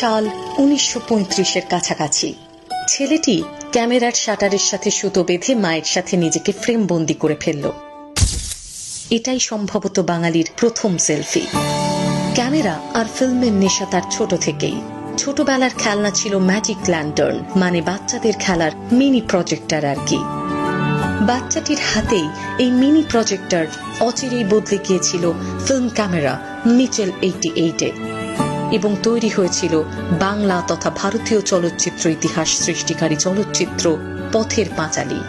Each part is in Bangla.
সাল 1935-এর কাছাকাছি। ছেলেটি ক্যামেরার শাটারের সাথে সুতো বেঁধে মায়ের সাথে নিজেকে ফ্রেম বন্দি করে ফেলল। এটাই সম্ভবত বাঙালির প্রথম সেলফি। ক্যামেরা আর ফিল্মের নেশা তার ছোট থেকেই। ছোটবেলার খেলনা ছিল ম্যাজিক ল্যান্টার্ন, মানে বাচ্চাদের খেলার মিনি প্রজেক্টর আর কি। বাচ্চাটির হাতেই এই মিনি প্রজেক্টর অচিরেই বদলে গিয়েছিল ফিল্ম ক্যামেরা মিচেল 88-এ এবং তৈরি হয়েছিল বাংলা তথা ভারতীয় চলচ্চিত্র ইতিহাস সৃষ্টিকারী চলচ্চিত্র পথের পাঁচালী।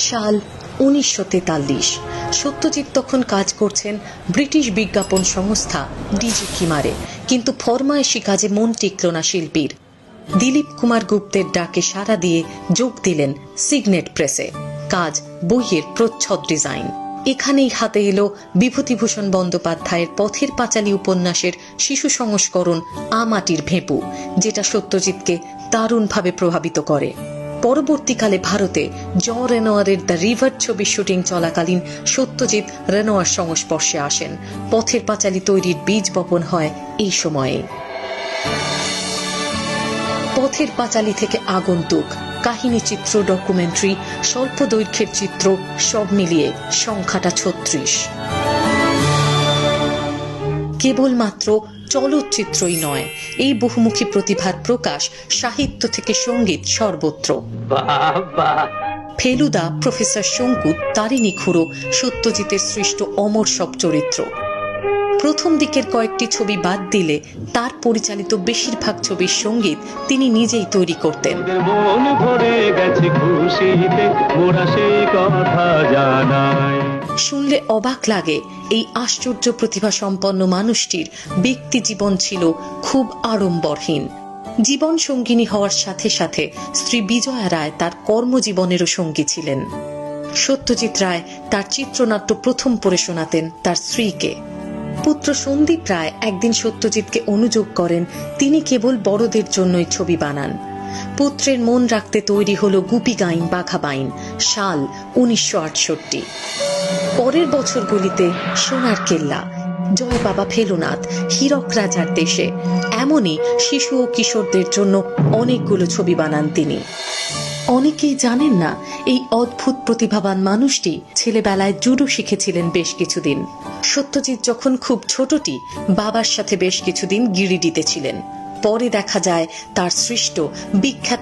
সাল 1943। সত্যজিৎ তখন কাজ করছেন ব্রিটিশ বিজ্ঞাপন সংস্থা ডিজি কিমারে, কিন্তু ফরমায়েশি কাজে মন টিকল না শিল্পীর। দিলীপ কুমার গুপ্তের ডাকে সাড়া দিয়ে যোগ দিলেন সিগনেট প্রেসে। কাজ বইয়ের প্রচ্ছদ ডিজাইন। এখানেই হাতে এলো বিভূতিভূষণ বন্দ্যোপাধ্যায়ের পথের পাঁচালী উপন্যাসের শিশু সংস্করণ আমাটির ভেঁপু, যেটা সত্যজিৎকে দারুণভাবে প্রভাবিত করে। পরবর্তীকালে ভারতে রেনোয়ারের দ্য রিভার ছবির শুটিং চলাকালীন সত্যজিৎ রেনোয়ার সংস্পর্শে আসেন। পথের পাঁচালী তৈরির বীজ বপন হয় এই সময়ে। পথের পাঁচালী থেকে আগন্তুক, কাহিনী চিত্র, ডকুমেন্টারি, স্বল্প দৈর্ঘ্যের চিত্র সব মিলিয়ে সংখ্যাটা 36। কেবলমাত্র চলচ্চিত্রই নয়, এই বহুমুখী প্রতিভার প্রকাশ সাহিত্য থেকে সঙ্গীত সর্বত্র। ফেলুদা, প্রফেসর শঙ্কু, তারিণী খুড়ো সত্যজিতের সৃষ্ট অমর সব চরিত্র। প্রথম দিকের কয়েকটি ছবি বাদ দিলে তার পরিচালিত বেশিরভাগ ছবির সঙ্গীত তিনি নিজেই তৈরি করতেন। শুনলে অবাক লাগে, এই আশ্চর্য প্রতিভা সম্পন্ন মানুষটির ব্যক্তি জীবন ছিল খুব আড়ম্বরহীন। জীবন সঙ্গিনী হওয়ার সাথে সাথে স্ত্রী বিজয়া রায় তার কর্মজীবনেরও সঙ্গী ছিলেন। সত্যজিৎ রায় তার চিত্রনাট্য প্রথম পড়ে শোনাতেন তার স্ত্রীকে। পুত্র সন্দীপ রায় একদিন সত্যজিৎকে অনুযোগ করেন তিনি কেবল বড়দের জন্যই ছবি বানান। পুত্রের মন রাখতে তৈরি হলো গুপি গাইন বাঘা বাইন। সাল 1968। পরের বছরগুলিতে সোনার কেল্লা, জয় বাবা ফেলুনাথ, হীরক রাজার দেশে, এমনই শিশু ও কিশোরদের জন্য অনেকগুলো ছবি বানান তিনি। অনেকেই জানেন না, এই অদ্ভুত প্রতিভাবান মানুষটি ছেলেবেলায় জুডো শিখেছিলেন বেশ কিছুদিন। সত্যজিৎ যখন খুব ছোটটি বাবার সাথে বেশ কিছুদিন গিরিডিতে ছিলেন। পরে দেখা যায় তার সৃষ্ট বিখ্যাত